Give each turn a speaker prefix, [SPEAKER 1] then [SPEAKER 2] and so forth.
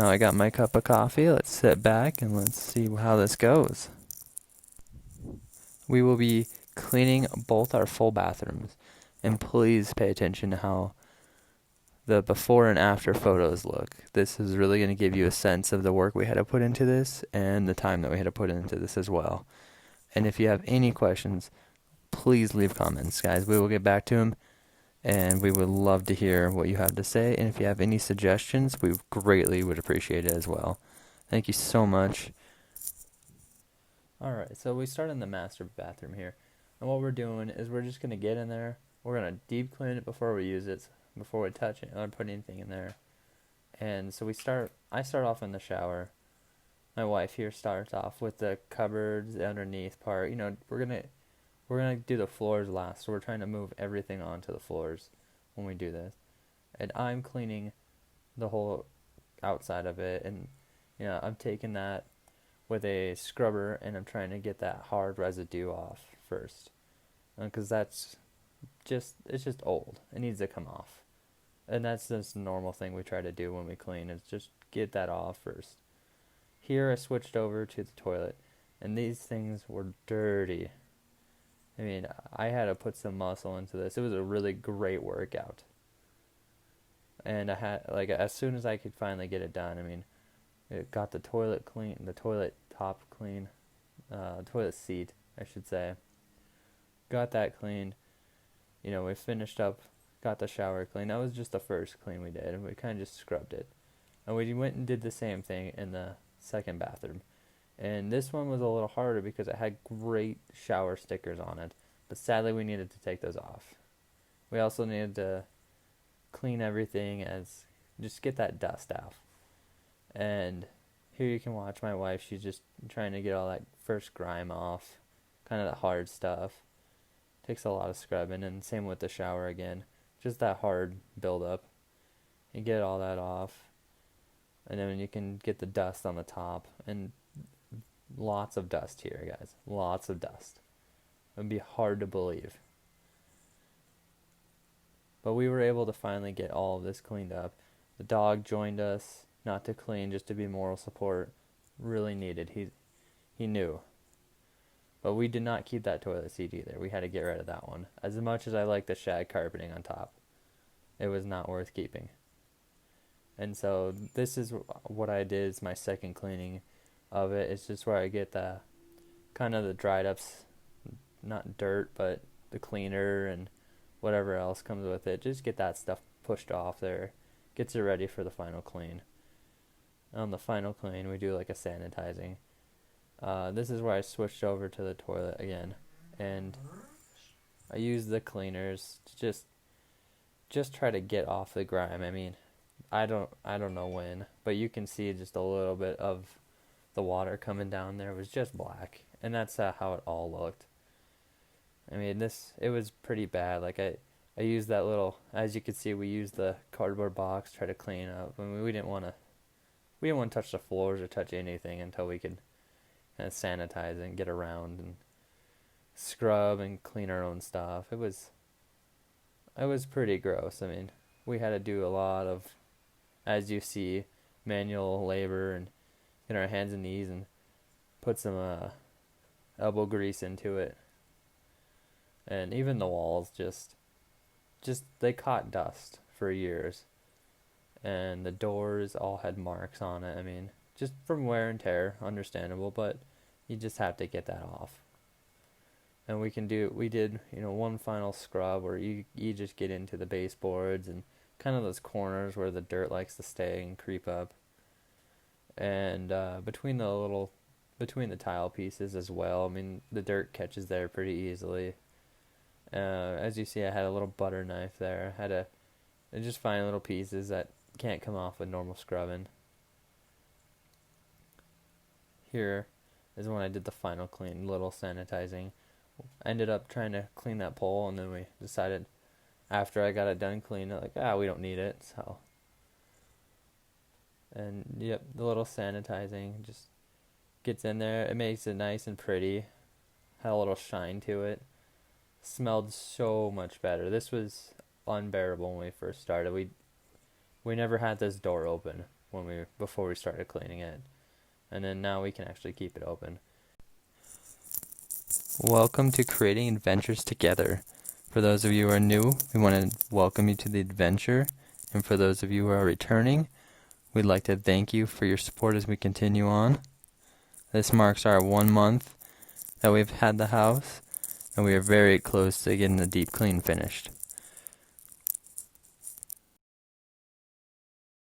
[SPEAKER 1] Now I got my cup of coffee. Let's sit back and let's see how this goes. We will be cleaning both our full bathrooms. And please pay attention to how the before and after photos look. This is really going to give you a sense of the work we had to put into this and the time that we had to put into this as well. And if you have any questions, please leave comments, guys. We will get back to them, and we would love to hear what you have to say. And if you have any suggestions, we greatly would appreciate it as well. Thank you so much. Alright, so we start in the master bathroom here. And what we're doing is we're just going to get in there. We're going to deep clean it before we use it, before we touch it or put anything in there. And so I start off in the shower. My wife here starts off with the cupboards, the underneath part. You know, we're gonna do the floors last, so we're trying to move everything onto the floors when we do this. And I'm cleaning the whole outside of it, and you know, I'm taking that with a scrubber and I'm trying to get that hard residue off first, because it's just old. It needs to come off, and that's just a normal thing we try to do when we clean, is just get that off first. Here I switched over to the toilet, and these things were dirty. I mean, I had to put some muscle into this. It was a really great workout. And I had, like, as soon as I could finally get it done, I mean, it got the toilet clean, the toilet top clean, toilet seat, I should say. Got that cleaned. You know, we finished up, got the shower clean. That was just the first clean we did, and we kind of just scrubbed it. And we went and did the same thing in the second bathroom. And this one was a little harder because it had great shower stickers on it. But sadly, we needed to take those off. We also needed to clean everything, as just get that dust out. And here you can watch my wife. She's just trying to get all that first grime off, kind of the hard stuff. Takes a lot of scrubbing, and same with the shower again. Just that hard buildup. You get all that off, and then you can get the dust on the top. And lots of dust here, guys. Lots of dust. It would be hard to believe. But we were able to finally get all of this cleaned up. The dog joined us, not to clean, just to be moral support. Really needed. He knew. But we did not keep that toilet seat either. We had to get rid of that one. As much as I like the shag carpeting on top, it was not worth keeping. And so this is what I did as my second cleaning of it. It's just where I get the kind of the dried up, not dirt, but the cleaner and whatever else comes with it. Just get that stuff pushed off there. Gets it ready for the final clean. On the final clean, we do like a sanitizing. This is where I switched over to the toilet again, and I use the cleaners to just try to get off the grime. I mean, I don't know when, but you can see just a little bit of the water coming down there. It was just black, and that's how it all looked. I mean, it was pretty bad. Like I used that little, as you can see, we used the cardboard box to try to clean up. I mean, we didn't want to touch the floors or touch anything until we could kind of sanitize and get around and scrub and clean our own stuff. It was pretty gross. I mean, we had to do a lot of, as you see, manual labor and get our hands and knees and put some elbow grease into it. And even the walls just they caught dust for years. And the doors all had marks on it. I mean, just from wear and tear, understandable, but you just have to get that off. And we did, one final scrub where you just get into the baseboards and kind of those corners where the dirt likes to stay and creep up. And between the tile pieces as well, I mean, the dirt catches there pretty easily. As you see, I had a little butter knife there. I just find little pieces that can't come off with normal scrubbing. Here is when I did the final clean, little sanitizing. I ended up trying to clean that pole, and then we decided after I got it done cleaning, like, we don't need it, so. And yep, the little sanitizing just gets in there. It makes it nice and pretty. Had a little shine to it. Smelled so much better. This was unbearable when we first started. we never had this door open before we started cleaning it. And then now we can actually keep it open. Welcome to Creating Adventures Together. For those of you who are new, we want to welcome you to the adventure. And for those of you who are returning, we'd like to thank you for your support as we continue on. This marks our 1 month that we've had the house, and we are very close to getting the deep clean finished.